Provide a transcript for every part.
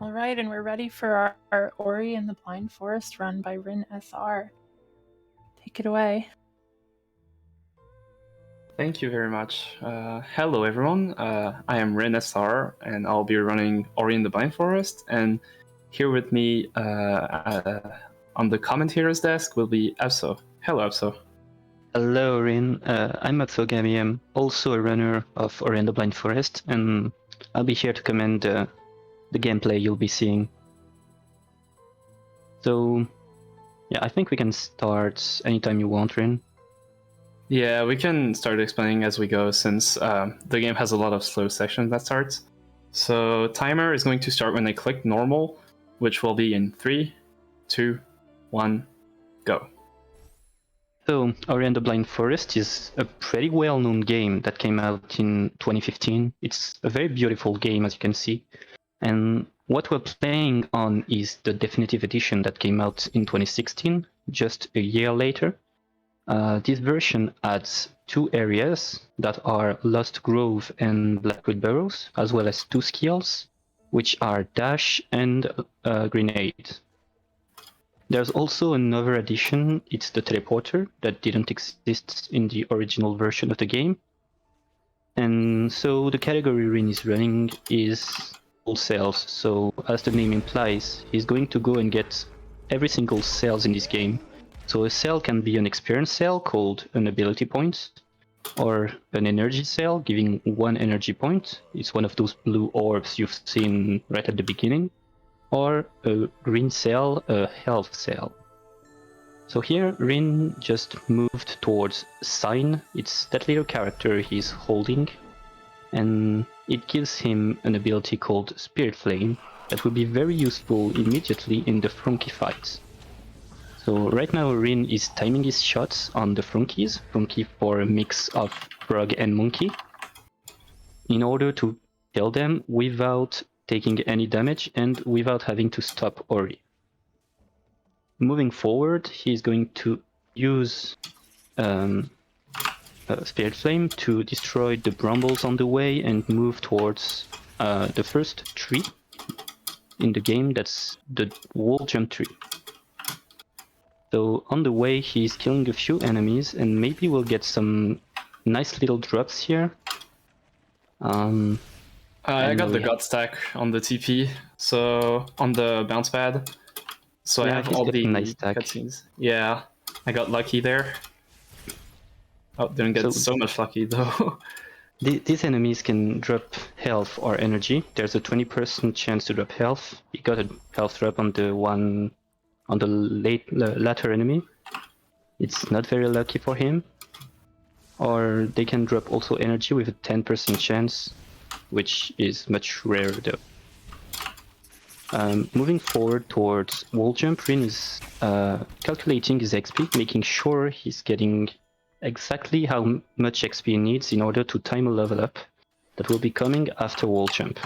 All right, and we're ready for our Ori and the Blind Forest run by RinSR. Take it away. Thank you very much. Hello everyone, I am RinSR and I'll be running Ori and the Blind Forest, and here with me on the commentator's desk will be Abso. Hello Abso. Hello Rin, I'm Matsugami. I'm also a runner of Ori and the Blind Forest, and I'll be here to comment the gameplay you'll be seeing. So, yeah, I think we can start anytime you want, Rin. Yeah, we can start explaining as we go since the game has a lot of slow sections that starts. So timer is going to start when I click normal, which will be in 3, 2, 1, go. So, Ori and the Blind Forest is a pretty well-known game that came out in 2015. It's a very beautiful game, as you can see. And what we're playing on is the definitive edition that came out in 2016, just a year later. This version adds 2 areas that are Lost Grove and Blackwood Burrows, as well as 2 skills, which are Dash and Grenade. There's also another addition, it's the Teleporter, that didn't exist in the original version of the game. And so the category Rin is running is all cells, so as the name implies, he's going to go and get every single cells in this game. So a cell can be an experience cell called an ability point, or an energy cell giving 1 energy point. It's one of those blue orbs you've seen right at the beginning. Or a green cell, a health cell. So here Rin just moved towards Sign. It's that little character he's holding, and it gives him an ability called Spirit Flame that will be very useful immediately in the Flunky fight. So right now Rin is timing his shots on the Flunkies, Flunky for a mix of frog and monkey, in order to kill them without taking any damage and without having to stop Ori. Moving forward, he's going to use Spirit Flame to destroy the brambles on the way and move towards the first tree in the game, that's the wall jump tree. So on the way he's killing a few enemies and maybe we'll get some nice little drops here. I got the God stack on the TP, so on the bounce pad. So yeah, I have all the nice cutscenes. Yeah, I got lucky there. Oh, didn't get so much lucky though. These enemies can drop health or energy. There's a 20% chance to drop health. He got a health drop on the one on the latter enemy. It's not very lucky for him. Or they can drop also energy with a 10% chance, which is much rarer though. Moving forward towards wall jump, Rin is calculating his XP, making sure he's getting exactly how much XP he needs in order to time a level up that will be coming after wall jump.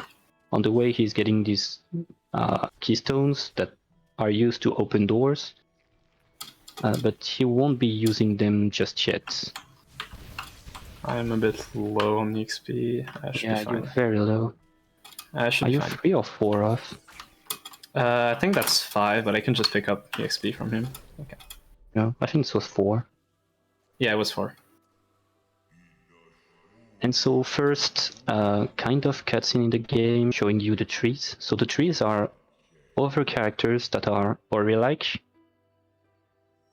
On the way he's getting these keystones that are used to open doors, but he won't be using them just yet. I'm a bit low on the XP. I should be fine. You're very low. I should Are be you fine. 3 or 4 off? I think that's 5, but I can just pick up the XP from him. Okay. No, I think it was 4. Yeah, it was 4. And so first, kind of cutscene in the game showing you the trees. So the trees are other characters that are Ori-like,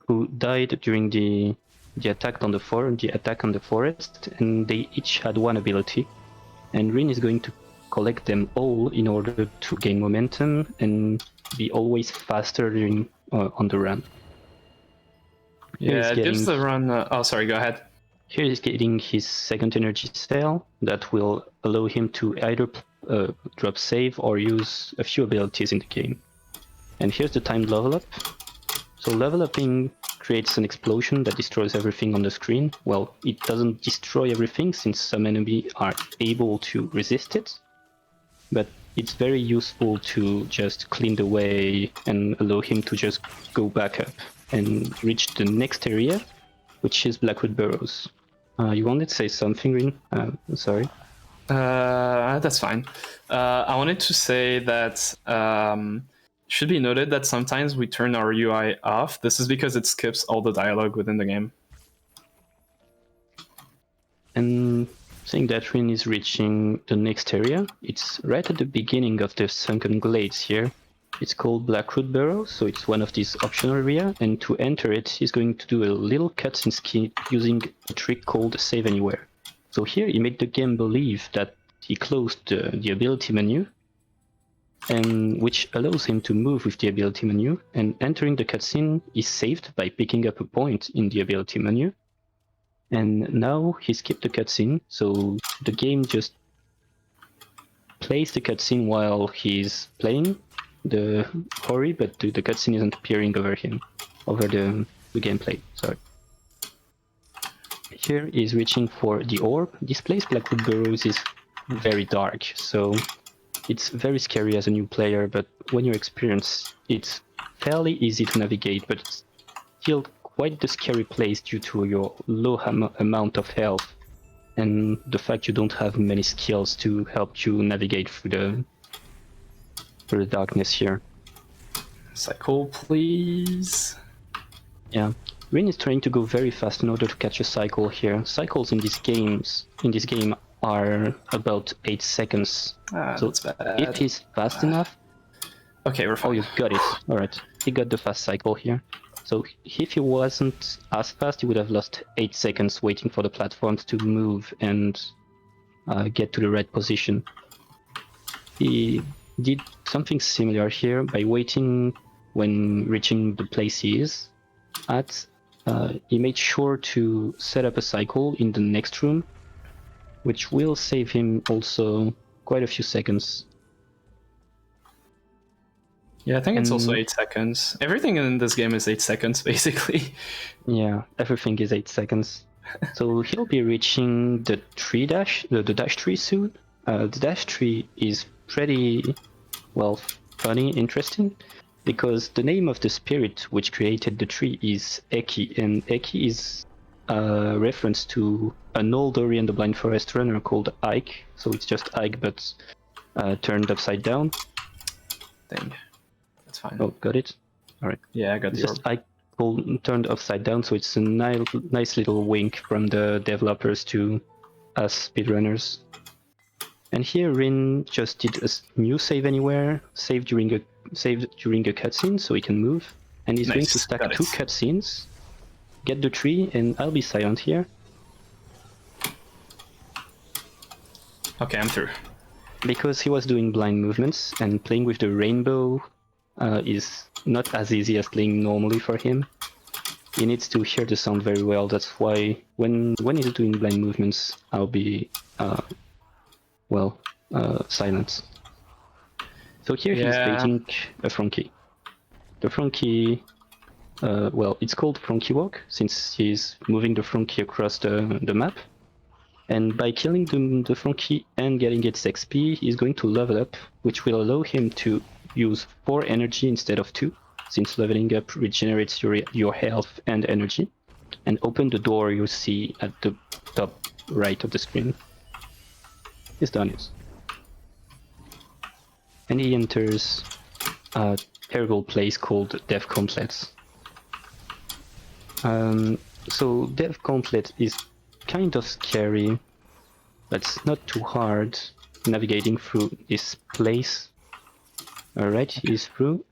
who died during the attack on the forest, and they each had 1 ability. And Rin is going to collect them all in order to gain momentum and be always faster during on the run. Yeah, just the run. Oh, sorry. Go ahead. Here he's getting his 2nd energy cell that will allow him to either drop save or use a few abilities in the game. And here's the timed level up. So level upping creates an explosion that destroys everything on the screen. Well, it doesn't destroy everything since some enemies are able to resist it, but it's very useful to just clean the way and allow him to just go back up and reach the next area, which is Blackwood Burrows. You wanted to say something, Rin? Sorry. That's fine. I wanted to say that should be noted that sometimes we turn our UI off. This is because it skips all the dialogue within the game. And seeing that Rin is reaching the next area, it's right at the beginning of the sunken glades here. It's called Blackroot Burrow, so it's one of these optional areas, and to enter it, he's going to do a little cutscene scheme using a trick called Save Anywhere. So here he made the game believe that he closed the ability menu, and which allows him to move with the ability menu, and entering the cutscene is saved by picking up a point in the ability menu. And now he skipped the cutscene, so the game just plays the cutscene while he's playing the Hori, but the cutscene isn't appearing over him, over the gameplay. Sorry. Here is reaching for the orb. This place, Blackwood Burrows, is very dark, so it's very scary as a new player, but when you're experienced, it's fairly easy to navigate, but it's still quite the scary place due to your low amount of health and the fact you don't have many skills to help you navigate through the darkness here. Cycle, please. Yeah, Rin is trying to go very fast in order to catch a cycle here. Cycles in this game are about 8 seconds. So that's bad. If he's fast enough. Okay, we're fine. Oh, you got it. Alright, he got the fast cycle here. So if he wasn't as fast, he would have lost 8 seconds waiting for the platforms to move and get to the right position. He did something similar here by waiting when reaching the place he is at. He made sure to set up a cycle in the next room, which will save him also quite a few seconds. Yeah, I think it's also 8 seconds. Everything in this game is 8 seconds, basically. Yeah, everything is 8 seconds. So he'll be reaching the the dash tree soon. The dash tree is pretty, well, funny, interesting, because the name of the spirit which created the tree is Eki, and Eki is a reference to an old Ori and the Blind Forest runner called Ike. So it's just Ike, but turned upside down. Dang. Fine. Oh, got it. All right. Yeah, I got the orb. I turned upside down, so it's a nice little wink from the developers to us speedrunners. And here Rin just did a new save anywhere, saved during a cutscene, so he can move. And he's going to stack 2 cutscenes, get the tree, and I'll be silent here. Okay, I'm through. Because he was doing blind movements, and playing with the rainbow is not as easy as playing normally for him. He needs to hear the sound very well. That's why when he's doing blind movements, I'll be silent. So here he's baiting a Frankie. The Frankie, it's called Frankie Walk since he's moving the Frankie across the map. And by killing the Frankie and getting its XP, he's going to level up, which will allow him to use 4 energy instead of 2, since leveling up regenerates your health and energy, and open the door you see at the top right of the screen. He's done it. And he enters a terrible place called Dev Complex. So Dev Complex is kind of scary, but it's not too hard navigating through this place. Alright, he's through,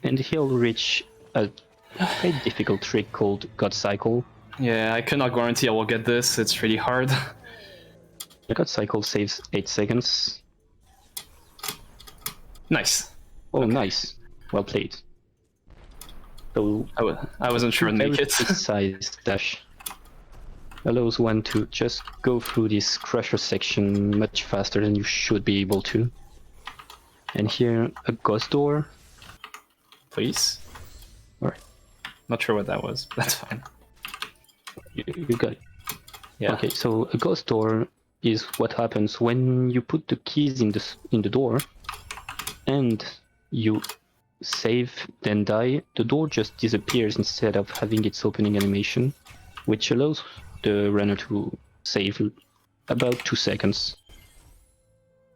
and he'll reach a very difficult trick called God Cycle. Yeah, I cannot guarantee I will get this, it's really hard. The God Cycle saves 8 seconds. Nice. Oh, okay. Nice. Well played. So I wasn't sure I'd make it. Size dash allows one to just go through this crusher section much faster than you should be able to. And here, a ghost door. Please. Alright. Not sure what that was, but that's fine. You got it. Yeah. Okay, so a ghost door is what happens when you put the keys in the door and you save, then die. The door just disappears instead of having its opening animation, which allows the runner to save about 2 seconds.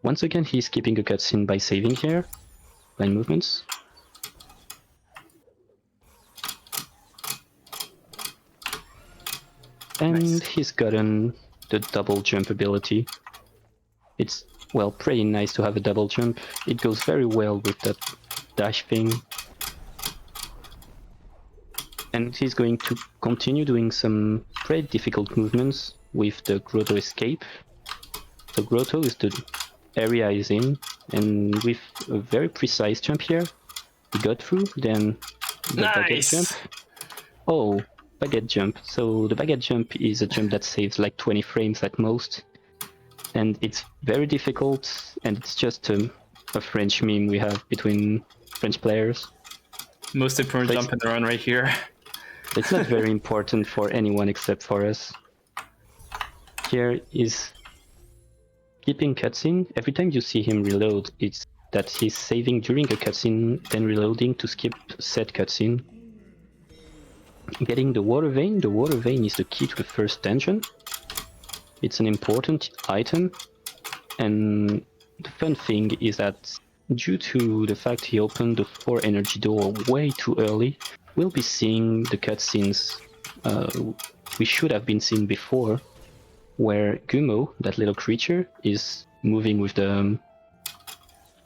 Once again, he's skipping a cutscene by saving here, blind movements. And Nice. he's gotten the double jump ability. It's, well, pretty nice to have a double jump. It goes very well with that dash thing. And he's going to continue doing some pretty difficult movements with the grotto escape. So grotto is the area he's in, and with a very precise jump here, he got through, then the baguette jump. Oh, baguette jump. So the baguette jump is a jump that saves like 20 frames at most. And it's very difficult, and it's just a French meme we have between French players. Most important jump in the run right here. It's not very important for anyone except for us. Here is keeping cutscene. Every time you see him reload, it's that he's saving during a cutscene, then reloading to skip said cutscene. Getting the water vein. The water vein is the key to the first dungeon. It's an important item, and the fun thing is that due to the fact he opened the 4 energy door way too early, we'll be seeing the cutscenes we should have been seeing before, where Gumo, that little creature, is moving with the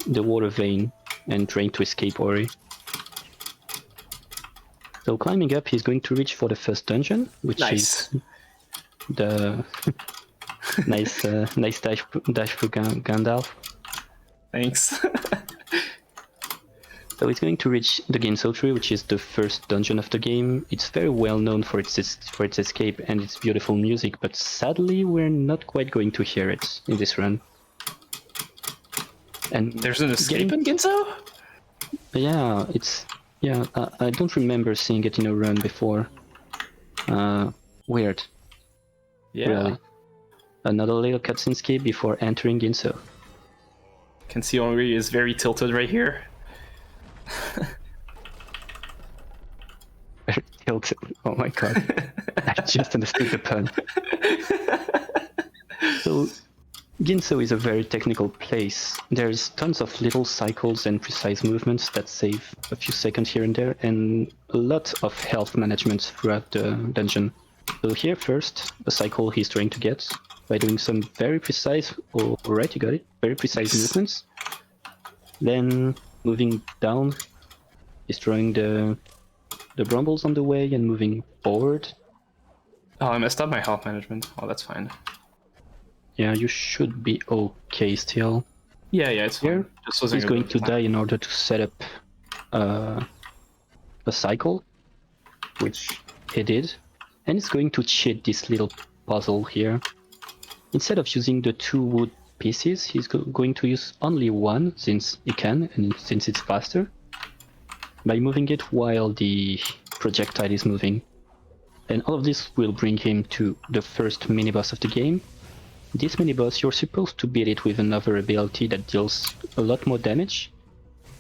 water vein and trying to escape Ori. So climbing up, he's going to reach for the first dungeon, which is the nice dash through Gandalf. Thanks. So it's going to reach the Ginso tree, which is the first dungeon of the game. It's very well known for its escape and its beautiful music, but sadly we're not quite going to hear it in this run. And there's an escape in Ginso? Yeah, I don't remember seeing it in a run before. Weird. Yeah. Really. Another little cutscene skip before entering Ginso. Can see Ori is very tilted right here. Very tilted. Oh my god. I just understood the pun. So, Ginso is a very technical place. There's tons of little cycles and precise movements that save a few seconds here and there, and a lot of health management throughout the dungeon. So here first, a cycle he's trying to get by doing some very precise, alright, you got it, very precise movements. Then moving down, destroying the brambles on the way and moving forward. Oh, I messed up my health management. Oh, that's fine. Yeah, you should be okay still. Yeah, it's here. Fine. Just wasn't he's going to die in order to set up a cycle, which he did. And it's going to cheat this little puzzle here. Instead of using the 2 wood pieces, he's going to use only 1, since he can, and since it's faster, by moving it while the projectile is moving. And all of this will bring him to the first mini-boss of the game. This mini-boss, you're supposed to beat it with another ability that deals a lot more damage,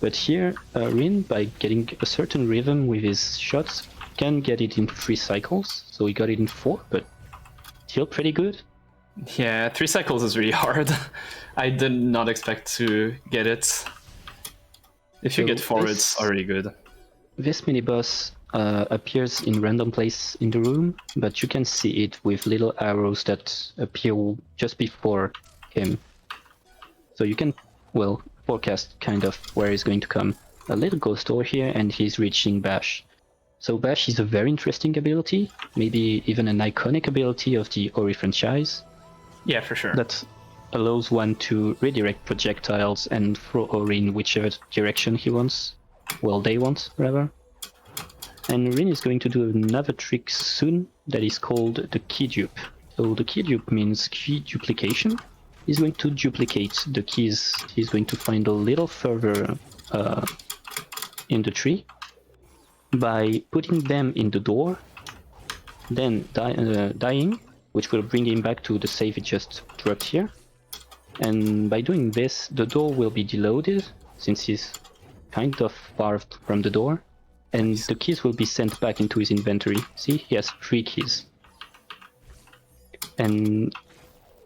but here, Rin, by getting a certain rhythm with his shots, can get it in 3 cycles, so he got it in 4, but still pretty good. Yeah, 3 cycles is really hard. I did not expect to get it. If you get 4, it's already good. This mini-boss appears in random place in the room, but you can see it with little arrows that appear just before him. So you can, well, forecast kind of where he's going to come. A little ghost over here, and he's reaching Bash. So Bash is a very interesting ability, maybe even an iconic ability of the Ori franchise. Yeah, for sure. That allows one to redirect projectiles and throw Ori in whichever direction he wants. Well, they want, rather. And Rin is going to do another trick soon that is called the key dupe. So the key dupe means key duplication. He's going to duplicate the keys. He's going to find a little further in the tree by putting them in the door, then dying, which will bring him back to the save he just dropped here. And by doing this, the door will be deloaded, since he's kind of far from the door, and the keys will be sent back into his inventory. See, he has 3 keys. And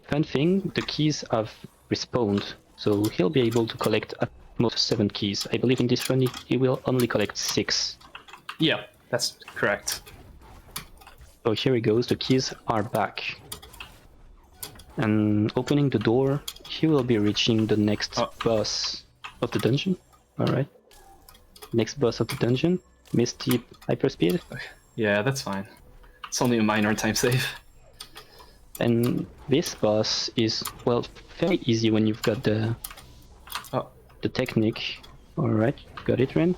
fun thing, the keys have respawned. so he'll be able to collect at most 7 keys. I believe in this run he will only collect 6. Yeah, that's correct. So here he goes, the keys are back. And opening the door, he will be reaching the next boss of the dungeon. Alright. Next boss of the dungeon, Misty Hyperspeed. Yeah, that's fine. It's only a minor time save. And this boss is, well, very easy when you've got the technique. Alright, got it, Ren.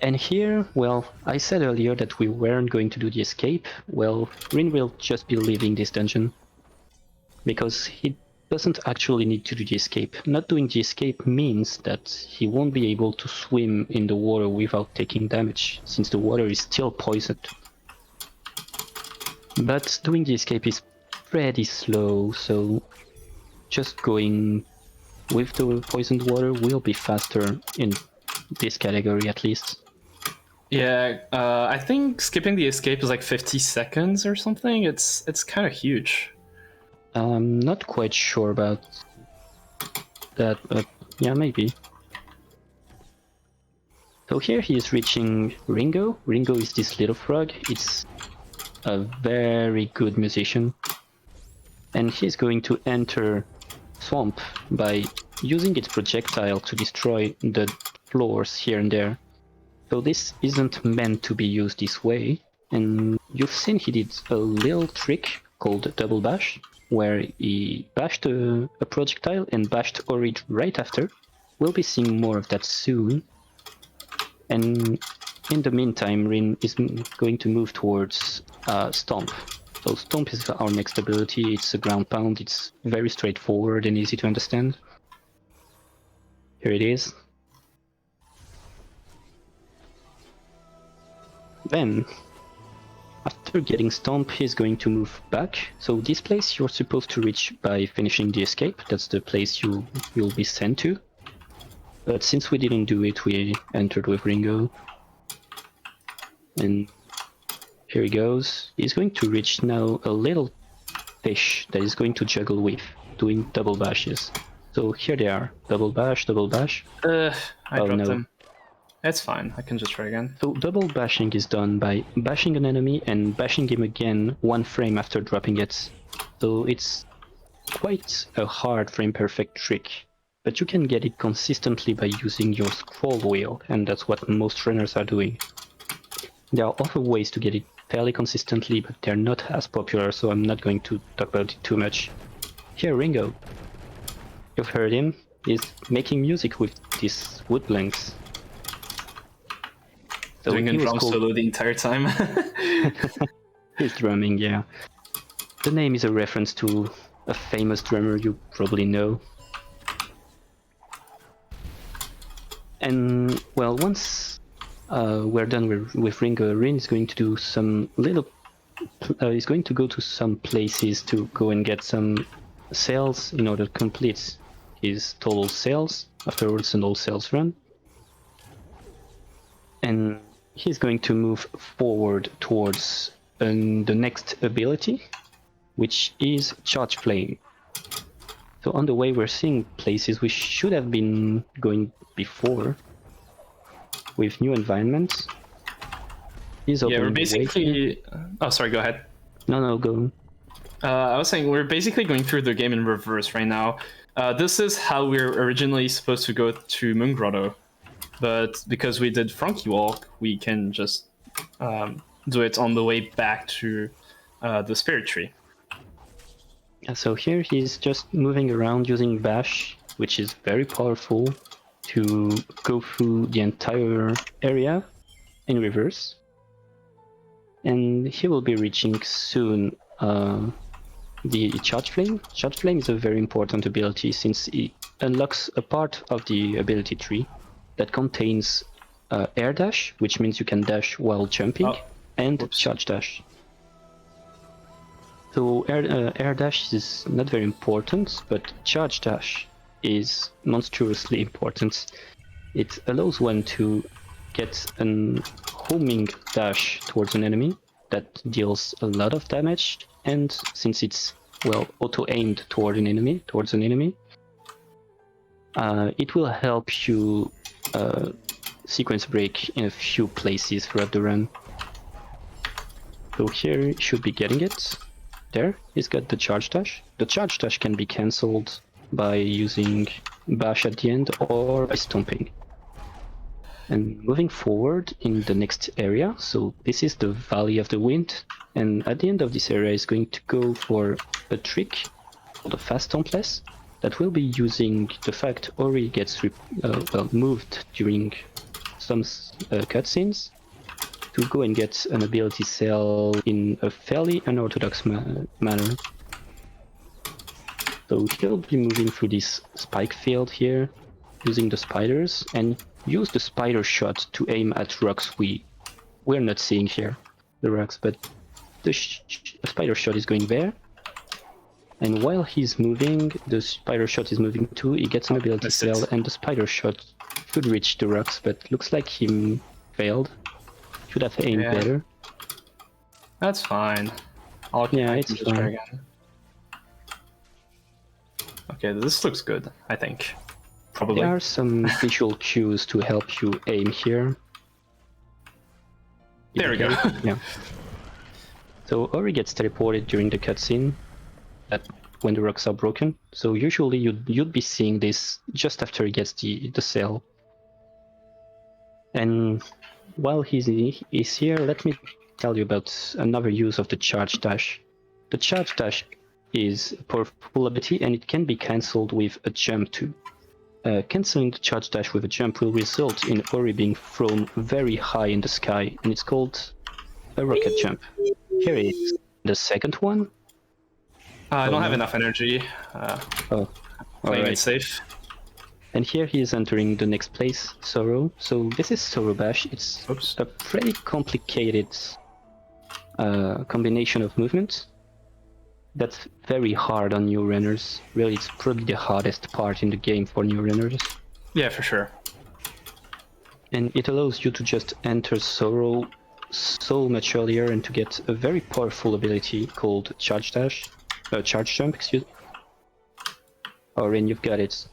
And here, well, I said earlier that we weren't going to do the escape. Well, Rin will just be leaving this dungeon, because he doesn't actually need to do the escape. Not doing the escape means that he won't be able to swim in the water without taking damage, since the water is still poisoned. But doing the escape is pretty slow, so just going with the poisoned water will be faster in this category at least. Yeah, I think skipping the escape is like 50 seconds or something. It's kind of huge. I'm not quite sure about that, but yeah, maybe. So here he is reaching Ringo. Ringo is this little frog. It's a very good musician. And he's going to enter Swamp by using its projectile to destroy the floors here and there. So this isn't meant to be used this way, and you've seen he did a little trick called Double Bash, where he bashed a projectile and bashed Ori right after. We'll be seeing more of that soon. And in the meantime, Rin is going to move towards Stomp. So Stomp is our next ability. It's a ground pound. It's very straightforward and easy to understand. Here it is. Then, after getting Stomp, he's going to move back. So this place you're supposed to reach by finishing the escape. That's the place you'll be sent to. But since we didn't do it, we entered with Ringo. And here he goes. He's going to reach now a little fish that is going to juggle with, doing double bashes. So here they are. Double bash, double bash. I dropped him. It's fine, I can just try again. So double bashing is done by bashing an enemy and bashing him again 1 frame after dropping it. So it's quite a hard frame perfect trick, but you can get it consistently by using your scroll wheel, and that's what most runners are doing. There are other ways to get it fairly consistently, but they're not as popular, so I'm not going to talk about it too much. Here, Ringo. You've heard him. He's making music with these wood planks. So doing a drum solo the entire time. He's drumming, yeah. The name is a reference to a famous drummer you probably know. And, well, once we're done with Ringo, Rin is going to do some little... he's going to go to some places to go and get some cells in order to complete his total cells. Afterwards, an all cells run. And he's going to move forward towards the next ability, which is Charge Flame. So on the way we're seeing places we should have been going before, with new environments. Yeah, we're basically... Oh, sorry, go ahead. No, go. I was saying we're basically going through the game in reverse right now. This is how we were originally supposed to go to Moon Grotto. But because we did Frankie Walk, we can just do it on the way back to the Spirit Tree. So here he's just moving around using Bash, which is very powerful, to go through the entire area in reverse. And he will be reaching soon the Charge Flame. Charge Flame is a very important ability since it unlocks a part of the ability tree that contains Air Dash, which means you can dash while jumping, and Charge Dash. So Air Dash is not very important, but Charge Dash is monstrously important. It allows one to get an homing dash towards an enemy that deals a lot of damage, and since it's well, auto-aimed towards an enemy, it will help you sequence break in a few places throughout the run. So here you should be getting it. There, he's got the charge dash. The charge dash can be cancelled by using bash at the end or by stomping. And moving forward in the next area, so this is the Valley of the Wind, and at the end of this area is going to go for a trick called the Fast Stompless that will be using the fact Ori gets moved during some cutscenes to go and get an ability cell in a fairly unorthodox manner. So he'll be moving through this spike field here, using the spiders, and use the spider shot to aim at rocks we're not seeing here, the rocks, but the spider shot is going there. And while he's moving, the spider shot is moving too. He gets an ability cell, and the spider shot should reach the rocks, but looks like he failed. Should have aimed better. That's fine. It's fine. Try again. Okay, this looks good, I think. Probably. There are some visual cues to help you aim here. There we go. Yeah. So Ori gets teleported during the cutscene when the rocks are broken. So usually you'd be seeing this just after he gets the cell. And while he's here, let me tell you about another use of the charge dash. The charge dash is a powerful ability and it can be cancelled with a jump too. Cancelling the charge dash with a jump will result in Ori being thrown very high in the sky, and it's called a rocket jump. Here it is. The second one. I don't have enough energy. Playing it safe. And here he is entering the next place, Sorrow. So this is Sorrow Bash. It's a pretty complicated combination of movements. That's very hard on new runners. Really, it's probably the hardest part in the game for new runners. Yeah, for sure. And it allows you to just enter Sorrow so much earlier and to get a very powerful ability called Charge Jump, excuse me. Oh, Rin, you've got it.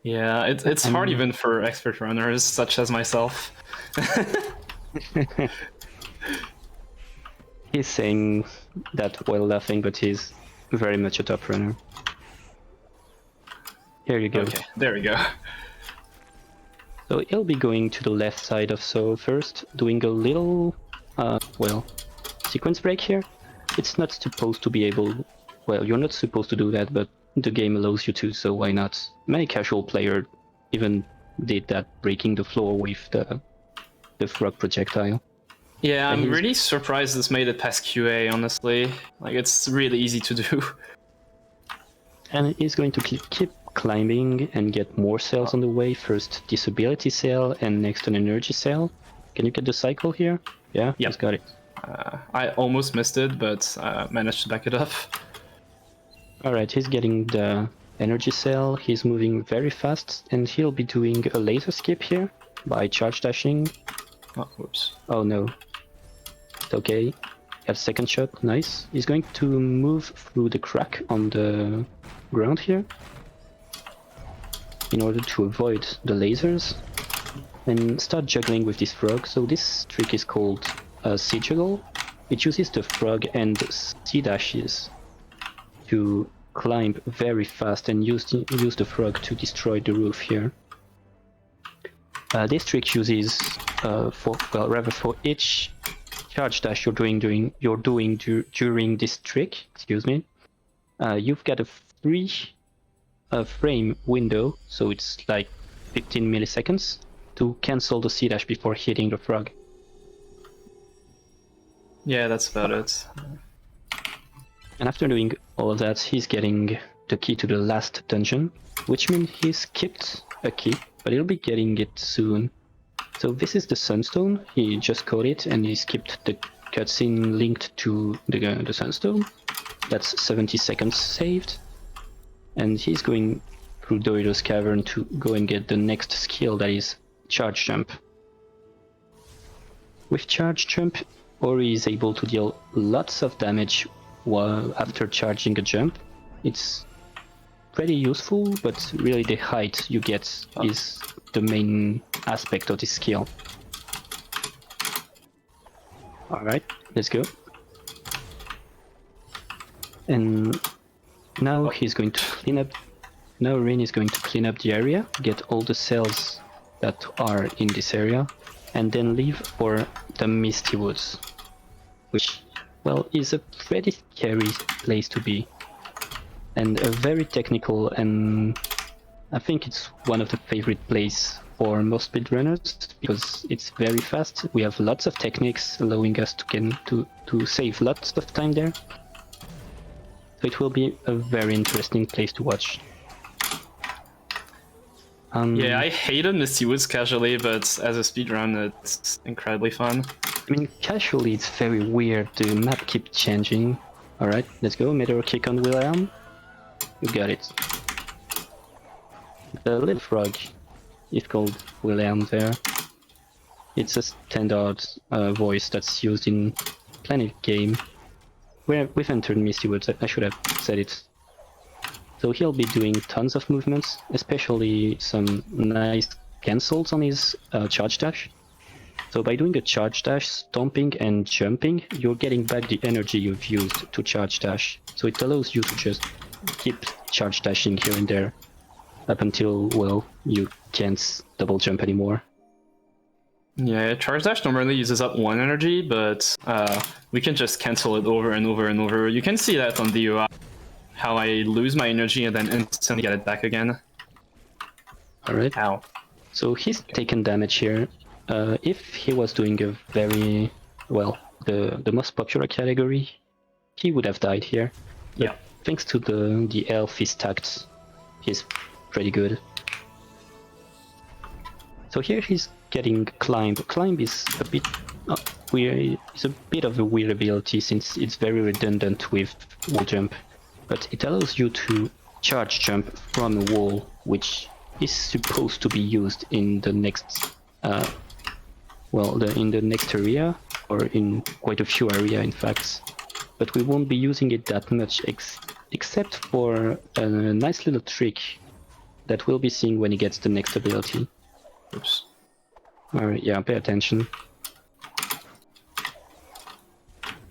Yeah, it's hard even for expert runners such as myself. He's saying that while laughing, but he's very much a top runner. Here you go. Okay, there we go. So he'll be going to the left side of Sorrow first, doing a little, sequence break here. It's not supposed to be able... Well, you're not supposed to do that, but the game allows you to, so why not? Many casual players even did that, breaking the floor with the frog projectile. Yeah, I'm really surprised this made it past QA, honestly. Like, it's really easy to do. And he's going to keep climbing and get more cells on the way. First disability cell and next an energy cell. Can you get the cycle here? Yeah, he's got it. I almost missed it, but managed to back it up. Alright, he's getting the energy cell. He's moving very fast, and he'll be doing a laser skip here by charge dashing. Oh, whoops. Oh no. It's okay. Got second shot, nice. He's going to move through the crack on the ground here in order to avoid the lasers and start juggling with this frog. So this trick is called Sea Juggle. It uses the frog and sea dashes to climb very fast and use the frog to destroy the roof here. This trick uses for each charge dash you're doing during this trick, you've got a 3 frame window, so it's like 15 milliseconds to cancel the C dash before hitting the frog. Yeah, that's about it. And after doing all of that, he's getting the key to the last dungeon, which means he skipped a key, but he'll be getting it soon. So this is the Sunstone. He just caught it and he skipped the cutscene linked to the Sunstone. That's 70 seconds saved. And he's going through Doritos Cavern to go and get the next skill, that is Charge Jump. With Charge Jump, Ori is able to deal lots of damage after charging a jump. It's pretty useful, but really the height you get is the main aspect of this skill. Alright, let's go. And now he's going to clean up. Now Rin is going to clean up the area, get all the cells that are in this area, and then leave for the Misty Woods, which, well, is a pretty scary place to be, and a very technical, and I think it's one of the favorite places for most speedrunners because it's very fast. We have lots of techniques allowing us to save lots of time there. So it will be a very interesting place to watch. Yeah, I hated Misty Woods casually, but as a speedrun, it's incredibly fun. I mean, casually it's very weird. The map keeps changing. Alright, let's go. Meteor kick on William. You got it. The little frog is called William there. It's a standard voice that's used in Planet Game. We've entered Misty Woods, I should have said it. So he'll be doing tons of movements, especially some nice cancels on his charge dash. So by doing a charge dash, stomping and jumping, you're getting back the energy you've used to charge dash. So it allows you to just keep charge dashing here and there up until, well, you can't double jump anymore. Yeah, charge dash normally uses up 1 energy, but we can just cancel it over and over and over. You can see that on the UI, how I lose my energy and then instantly get it back again. Alright. Ow. So he's taken damage here. If he was doing a very, well, the most popular category, he would have died here. But yeah. Thanks to the elf he stacked, he's pretty good. So here he's getting climb. Climb is a bit weird. It's a bit of a weird ability since it's very redundant with wall jump, but it allows you to charge jump from a wall, which is supposed to be used in the next, in the next area, or in quite a few areas, in fact. But we won't be using it that much, except for a nice little trick that we'll be seeing when he gets the next ability. Oops. Alright, yeah, pay attention.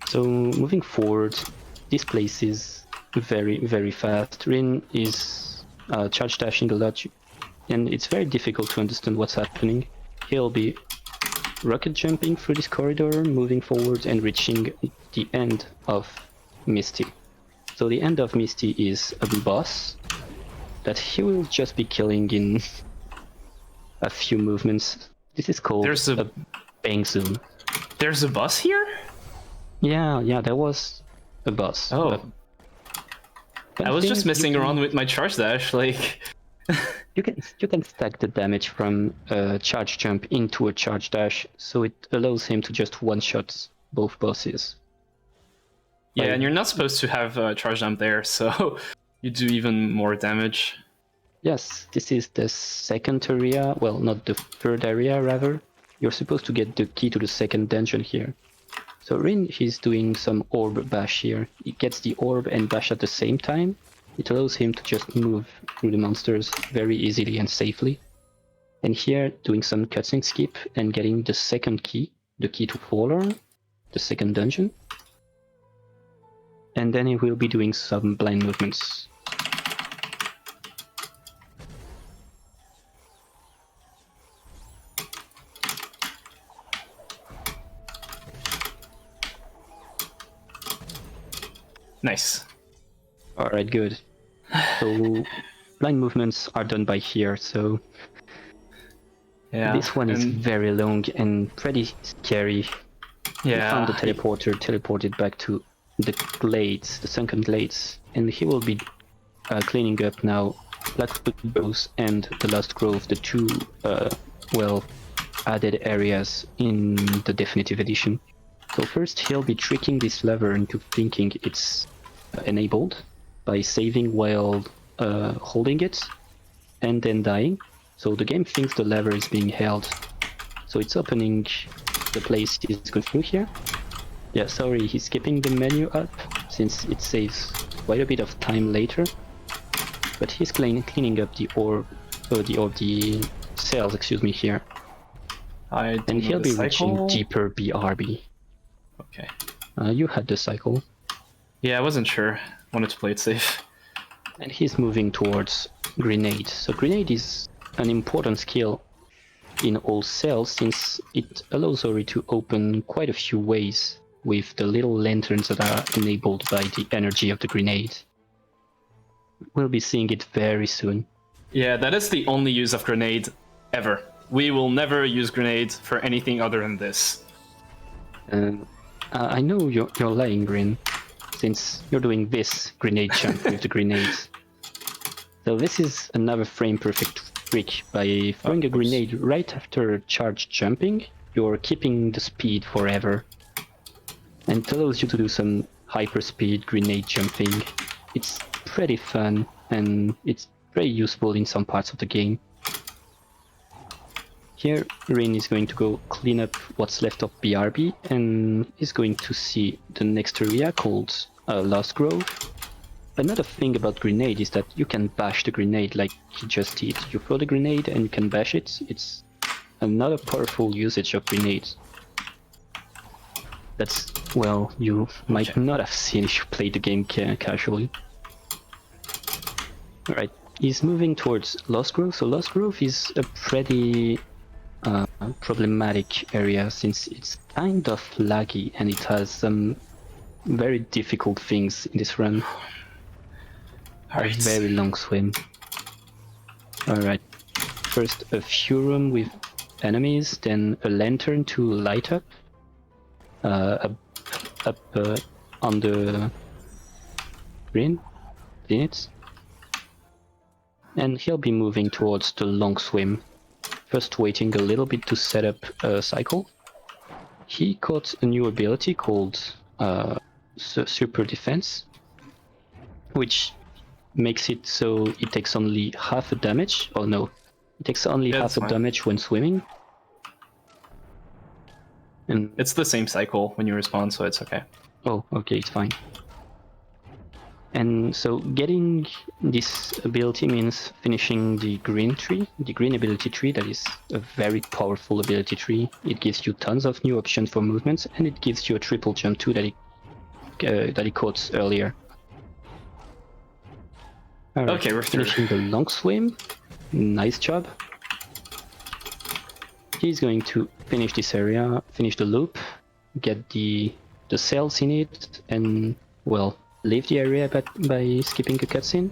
So, moving forward, this place is very, very fast. Rin is charge dashing a lot, and it's very difficult to understand what's happening. He'll be rocket jumping through this corridor, moving forward and reaching the end of Misty. So the end of Misty is a boss that he will just be killing in a few movements. This is called a bang zone. There's a boss here? Yeah, there was a boss. Oh. I was just messing around with my charge dash, like... You can stack the damage from a charge jump into a charge dash, so it allows him to just one-shot both bosses. Yeah, and you're not supposed to have a charge jump there, so you do even more damage. Yes, this is the second area, well, not the third area, rather. You're supposed to get the key to the second dungeon here. So Rin, he's doing some orb bash here. He gets the orb and bash at the same time. It allows him to just move through the monsters very easily and safely. And here, doing some cutscene skip and getting the second key, the key to Faller, the second dungeon. And then he will be doing some blind movements. Nice. Alright, good. So, blind movements are done by here, so... Yeah. This one is very long and pretty scary. Yeah. He found the teleporter, teleported back to the glades, the sunken glades, and he will be cleaning up now Blackwood Groves and the Lost Grove, the two, added areas in the definitive edition. So first he'll be tricking this lever into thinking it's enabled by saving while holding it and then dying. So the game thinks the lever is being held. So it's opening the place he's going through here. Yeah, sorry, he's skipping the menu up. since it saves quite a bit of time later. But he's cleaning up the cells, excuse me, here. And he'll be reaching deeper BRB. Okay. You had the cycle. Yeah, I wasn't sure. Wanted to play it safe. And he's moving towards Grenade. So Grenade is an important skill in all cells since it allows Ori to open quite a few ways with the little lanterns that are enabled by the energy of the grenade. We'll be seeing it very soon. Yeah, that is the only use of grenade ever. We will never use grenade for anything other than this. I know you're lying, Rin, since you're doing this grenade jump with the grenades. So this is another frame-perfect trick. By throwing a grenade right after charge jumping, you're keeping the speed forever. And it allows you to do some hyperspeed grenade jumping. It's pretty fun, and it's very useful in some parts of the game. Here, Rin is going to go clean up what's left of BRB, and is going to see the next area called Lost Grove. Another thing about grenade is that you can bash the grenade like he just did. You throw the grenade and you can bash it. It's another powerful usage of grenades. That's, well, you might not have seen if you played the game casually. Alright, he's moving towards Lost Grove. So Lost Grove is a pretty problematic area since it's kind of laggy and it has some very difficult things in this run. A very long swim. Alright, first a Furum with enemies, then a lantern to light up. Up on the green units. And he'll be moving towards the long swim. First waiting a little bit to set up a cycle. He got a new ability called Super Defense, which makes it so it takes only half a damage. Oh no, it takes only half a damage when swimming. And it's the same cycle when you respawn, so it's okay. Oh, okay, it's fine. And so getting this ability means finishing the green tree, the green ability tree. That is a very powerful ability tree. It gives you tons of new options for movements, and it gives you a triple jump too that he quotes earlier. Right, okay, we're finishing the long swim. Nice job. He's going to finish this area, finish the loop, get the cells in it, and, well, leave the area by skipping a cutscene.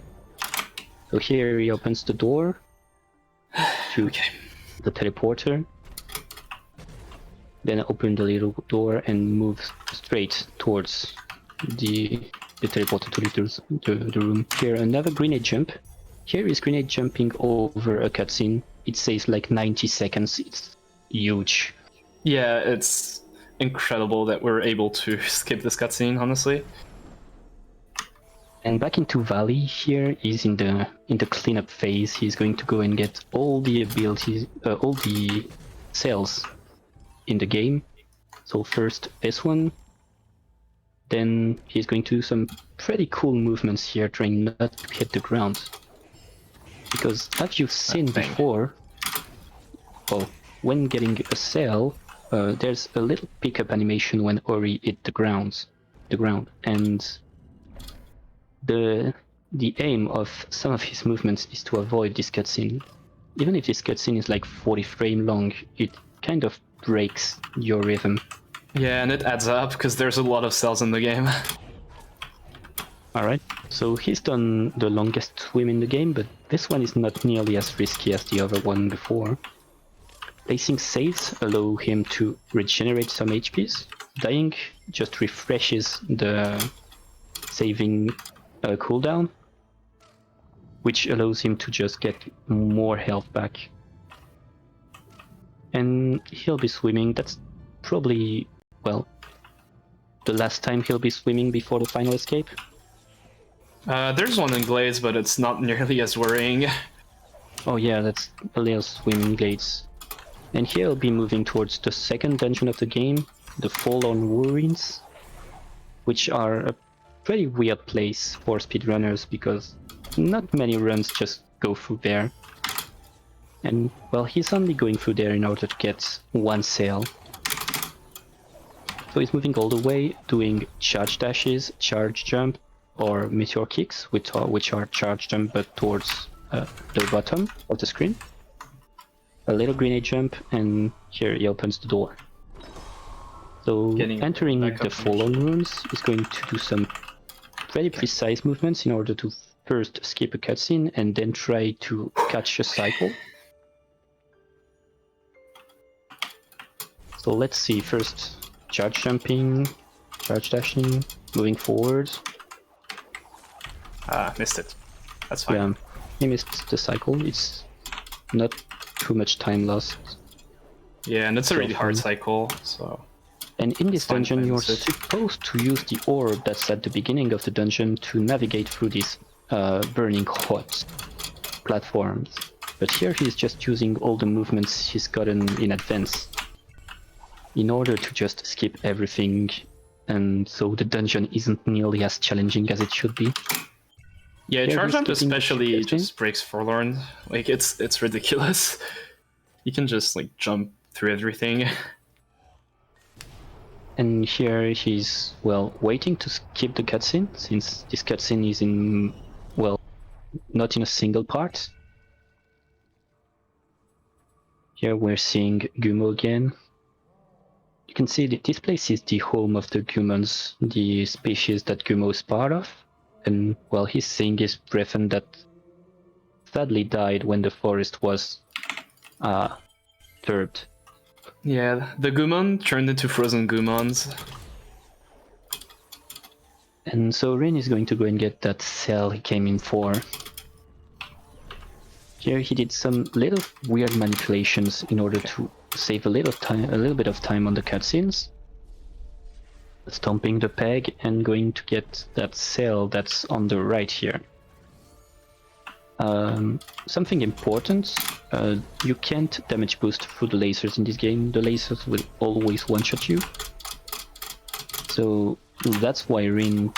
So here he opens the door to the teleporter, then open the little door and move straight towards the teleporter to leave the room. Here another grenade jump. Here is grenade jumping over a cutscene. It saves like 90 seconds. It's huge. Yeah, it's incredible that we're able to skip this cutscene, honestly. And back into Valley, here is in the cleanup phase. He's going to go and get all the abilities, all the cells in the game. So first this one. Then he's going to do some pretty cool movements here, trying not to hit the ground. Because as you've seen before, when getting a cell, there's a little pickup animation when Ori hit the ground, and the aim of some of his movements is to avoid this cutscene. Even if this cutscene is like 40 frames long, it kind of breaks your rhythm. Yeah, and it adds up because there's a lot of cells in the game. Alright, so he's done the longest swim in the game, but this one is not nearly as risky as the other one before. Placing saves allow him to regenerate some HPs. Dying just refreshes the saving cooldown, which allows him to just get more health back. And he'll be swimming. That's probably, well, the last time he'll be swimming before the final escape. There's one in Glades, but it's not nearly as worrying. Oh yeah, that's a little swim in Glades. And here I'll be moving towards the second dungeon of the game, the Fallen Ruins, which are a pretty weird place for speedrunners because not many runs just go through there. And well, he's only going through there in order to get one sail. So he's moving all the way, doing charge dashes, charge jump, or meteor kicks, which are charge jump but towards the bottom of the screen. A little grenade jump, and here he opens the door. So entering the Fallen Runes is going to do some pretty precise movements in order to first skip a cutscene and then try to catch a cycle. So let's see, first charge jumping, charge dashing, moving forward. Missed it. That's fine. Yeah, he missed the cycle. It's not too much time lost. Yeah, and it's a really hard cycle, so... And in this dungeon, you're supposed to use the orb that's at the beginning of the dungeon to navigate through these burning hot platforms. But here he's just using all the movements he's gotten in advance in order to just skip everything, and so the dungeon isn't nearly as challenging as it should be. Yeah, charge jump especially just breaks Forlorn. Like, it's ridiculous. You can just, like, jump through everything. And here he's, well, waiting to skip the cutscene, since this cutscene is in, well, not in a single part. Here we're seeing Gumo again. You can see that this place is the home of the Gumons, the species that Gumo is part of. And, well, he's seeing his brethren that sadly died when the forest was disturbed. Yeah, the Gumon turned into frozen Gumons. And so Rin is going to go and get that cell he came in for. Here he did some little weird manipulations in order to save a little bit of time on the cutscenes. Stomping the peg and going to get that cell that's on the right here. Something important, you can't damage boost through the lasers in this game. The lasers will always one-shot you. So that's why Rin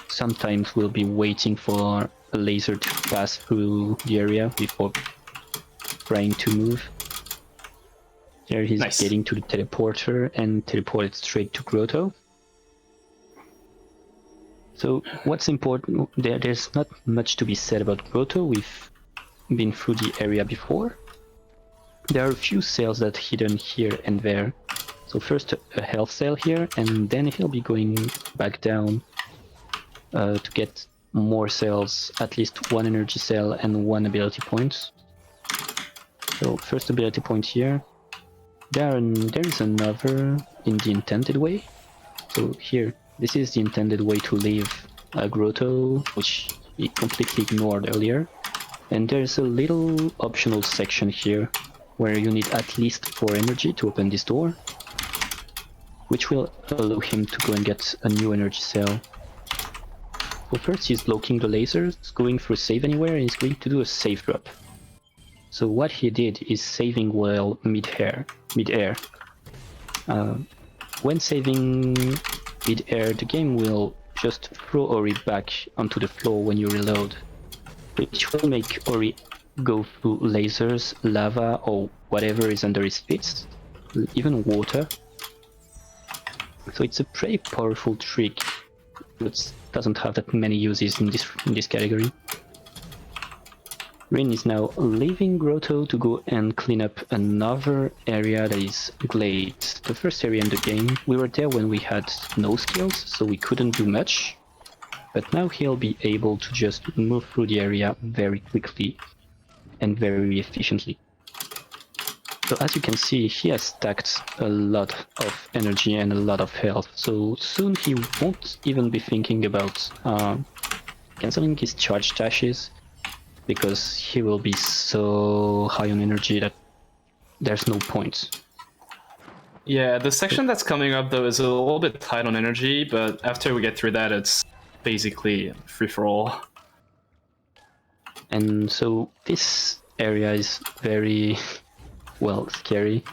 sometimes will be waiting for a laser to pass through the area before trying to move. There he's getting to the teleporter and teleported straight to Grotto. So what's important, there's not much to be said about Grotto. We've been through the area before. There are a few cells that are hidden here and there. So first a health cell here, and then he'll be going back down to get more cells, at least one energy cell and one ability point. So first ability point here. There is another in the intended way. So here, this is the intended way to leave Grotto, which we completely ignored earlier. And there's a little optional section here where you need at least 4 energy to open this door, which will allow him to go and get a new energy cell. So first he's blocking the lasers, going through save anywhere, and he's going to do a save drop. So what he did is saving while mid-air. When saving mid-air, the game will just throw Ori back onto the floor when you reload, which will make Ori go through lasers, lava, or whatever is under his feet, even water. So it's a pretty powerful trick, but doesn't have that many uses in this category. Rin is now leaving Grotto to go and clean up another area that is glazed. The first area in the game, we were there when we had no skills, so we couldn't do much. But now he'll be able to just move through the area very quickly and very efficiently. So as you can see, he has stacked a lot of energy and a lot of health, so soon he won't even be thinking about cancelling his charge dashes, because he will be so high on energy that there's no point. Yeah, the section that's coming up though is a little bit tight on energy, but after we get through that, it's basically free-for-all. And so this area is very, well, scary,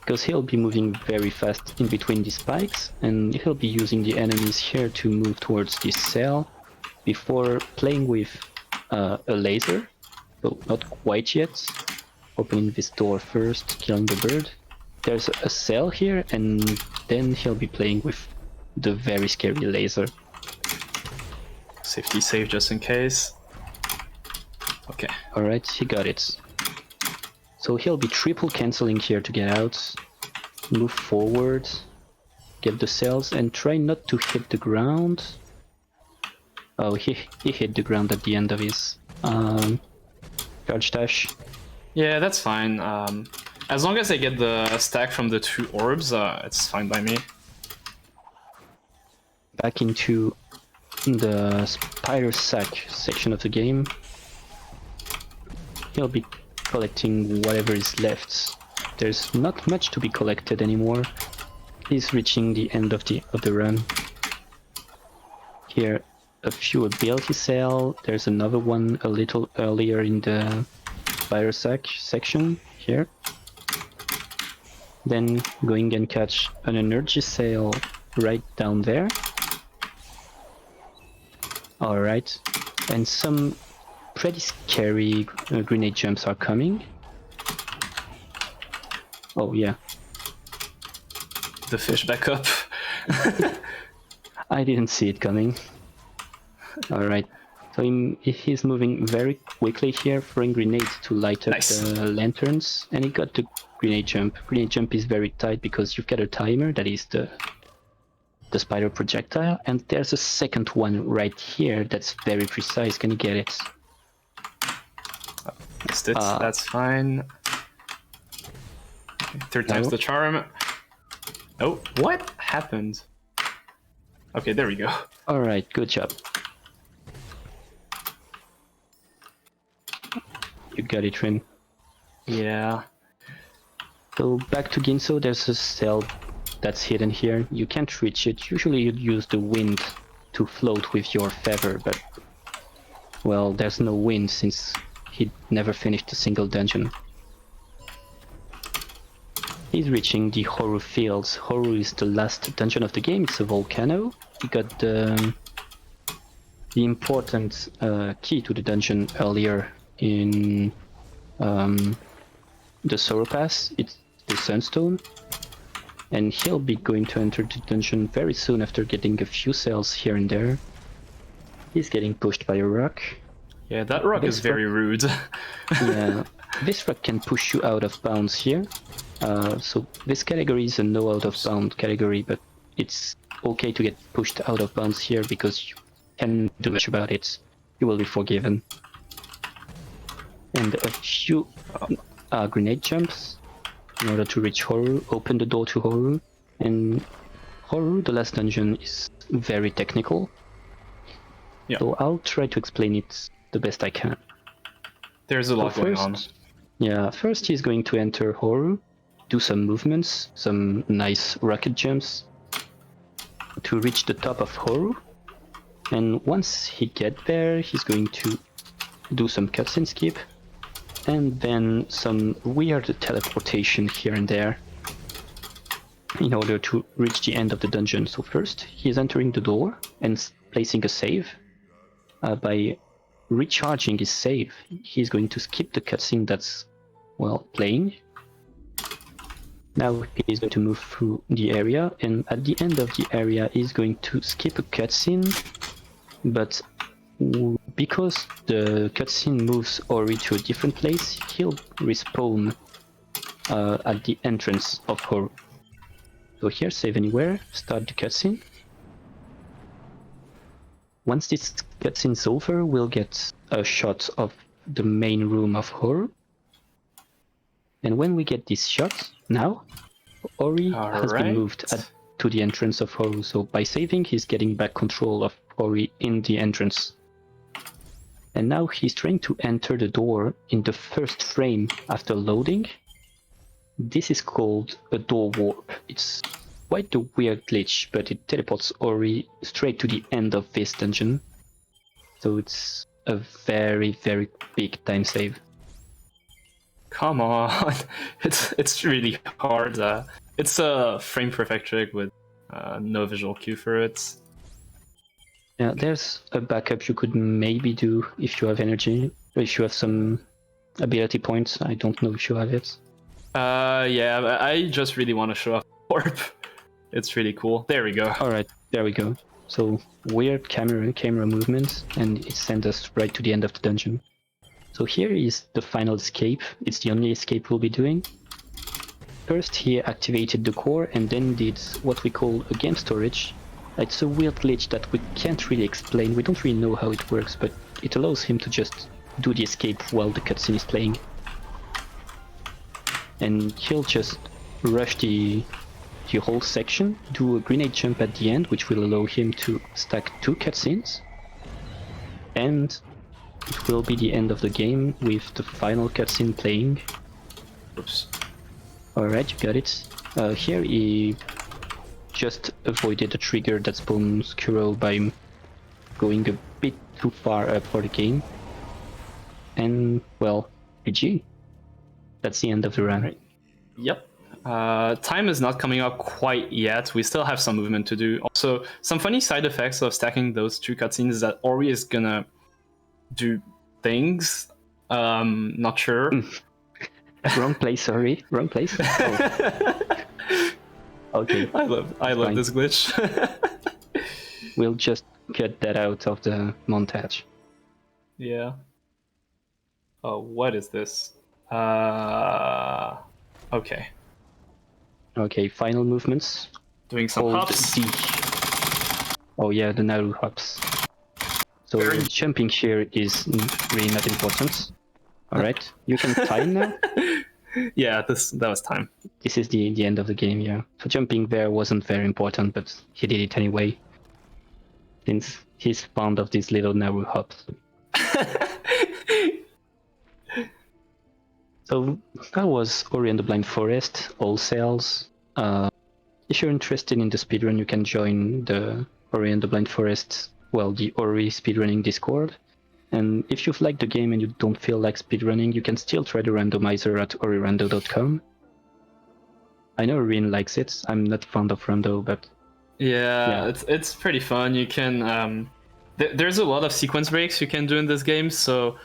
because he'll be moving very fast in between the spikes, and he'll be using the enemies here to move towards this cell before playing with a laser. So not quite yet. Opening this door first, killing the bird. There's a cell here, and then he'll be playing with the very scary laser. Safety save just in case. Okay. Alright, he got it. So he'll be triple canceling here to get out. Move forward. Get the cells and try not to hit the ground. Oh, he hit the ground at the end of his charge dash. Yeah, that's fine. As long as I get the stack from the 2 orbs, it's fine by me. Back into the spider sack section of the game. He'll be collecting whatever is left. There's not much to be collected anymore. He's reaching the end of the run. Here, a few ability cell. There's another one a little earlier in the spider sack section here. Then going and catch an energy cell right down there. Alright, and some pretty scary grenade jumps are coming. Oh yeah. The fish back up. I didn't see it coming. Alright, so he's moving very quickly here, throwing grenades to light up the lanterns, and he got the grenade jump. Grenade jump is very tight because you've got a timer, that is the spider projectile, and there's a second one right here that's very precise. Can you get it? Missed it. That's fine. Third time's the charm. Oh, what happened? Okay, there we go. Alright, good job. You got it, Rin. Yeah. So back to Ginso, there's a cell that's hidden here. You can't reach it. Usually you'd use the wind to float with your feather, but well, there's no wind since he never finished a single dungeon. He's reaching the Horu Fields. Horu is the last dungeon of the game. It's a volcano. You got the important key to the dungeon earlier in the Sorrow Pass. It's the Sunstone. And he'll be going to enter the dungeon very soon after getting a few cells here and there. He's getting pushed by a rock. Yeah, that rock is very rude. Yeah, this rock can push you out of bounds here. So this category is a no out of bound category, but it's okay to get pushed out of bounds here because you can't do much about it. You will be forgiven. And a few grenade jumps in order to reach Horu, open the door to Horu. And Horu, the last dungeon, is very technical. Yeah. So I'll try to explain it the best I can. There's a lot going on. Yeah, first he's going to enter Horu, do some movements, some nice rocket jumps to reach the top of Horu. And once he gets there, he's going to do some cutscene skip and then some weird teleportation here and there in order to reach the end of the dungeon. So first, he's entering the door and placing a save. By recharging his save, he's going to skip the cutscene that's, well, playing. Now he's going to move through the area, and at the end of the area he's going to skip a cutscene, but because the cutscene moves Ori to a different place, he'll respawn at the entrance of Horu. So here, save anywhere, start the cutscene. Once this cutscene's over, we'll get a shot of the main room of Horu. And when we get this shot, now, Ori has been moved to the entrance of Horu, so by saving, he's getting back control of Ori in the entrance. And now he's trying to enter the door in the first frame after loading. This is called a door warp. It's quite a weird glitch, but it teleports Ori straight to the end of this dungeon. So it's a very, very big time save. Come on, it's really hard. It's a frame perfect trick with no visual cue for it. Yeah, there's a backup you could maybe do if you have energy, or if you have some ability points. I don't know if you have it. Yeah, I just really want to show off Orb. It's really cool. There we go. All right, there we go. So weird camera movements, and it sends us right to the end of the dungeon. So here is the final escape. It's the only escape we'll be doing. First, he activated the core and then did what we call a game storage. It's a weird glitch that we can't really explain. We don't really know how it works, but it allows him to just do the escape while the cutscene is playing. And he'll just rush the whole section, do a grenade jump at the end, which will allow him to stack 2 cutscenes. And it will be the end of the game with the final cutscene playing. Oops. Alright, you got it. Here he just avoided a trigger that spawns Kuro by going a bit too far up for the game. And, well, GG. That's the end of the run. Right. Yep. Time is not coming up quite yet. We still have some movement to do. Also, some funny side effects of stacking those 2 cutscenes is that Ori is gonna do things. Not sure. Wrong place, sorry. Wrong place. Oh. Okay. I love this glitch. We'll just cut that out of the montage. Yeah. Oh, what is this? Okay. Okay, final movements. Doing some Hold hops. D. Oh yeah, the Naru hops. So Very- jumping here is really not important. Alright, you can time now. Yeah, that was time. This is the end of the game, yeah. So jumping there wasn't very important, but he did it anyway. Since he's fond of these little Naru hops. So that was Ori and the Blind Forest, all sales. If you're interested in the speedrun, you can join the Ori and the Blind Forest, well, the Ori speedrunning Discord. And if you've liked the game and you don't feel like speedrunning, you can still try the randomizer at orirando.com. I know Rin likes it. I'm not fond of rando, but Yeah. It's pretty fun. You can there's a lot of sequence breaks you can do in this game, so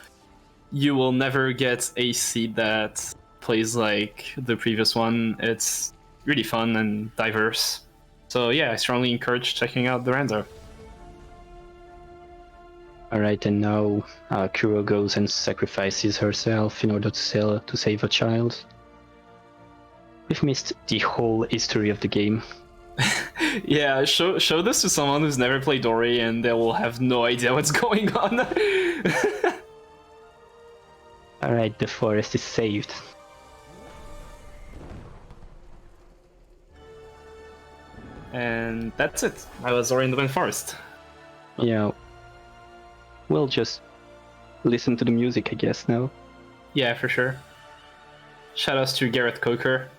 you will never get a seed that plays like the previous one. It's really fun and diverse. So yeah, I strongly encourage checking out the rando. alright, and now Kuro goes and sacrifices herself in order to save a child. We've missed the whole history of the game. Yeah, show this to someone who's never played Ori and they will have no idea what's going on. Alright, the forest is saved. And that's it. I was Ori in the Blind Forest. Yeah. We'll just listen to the music, I guess, now. Yeah, for sure. Shoutouts to Gareth Coker.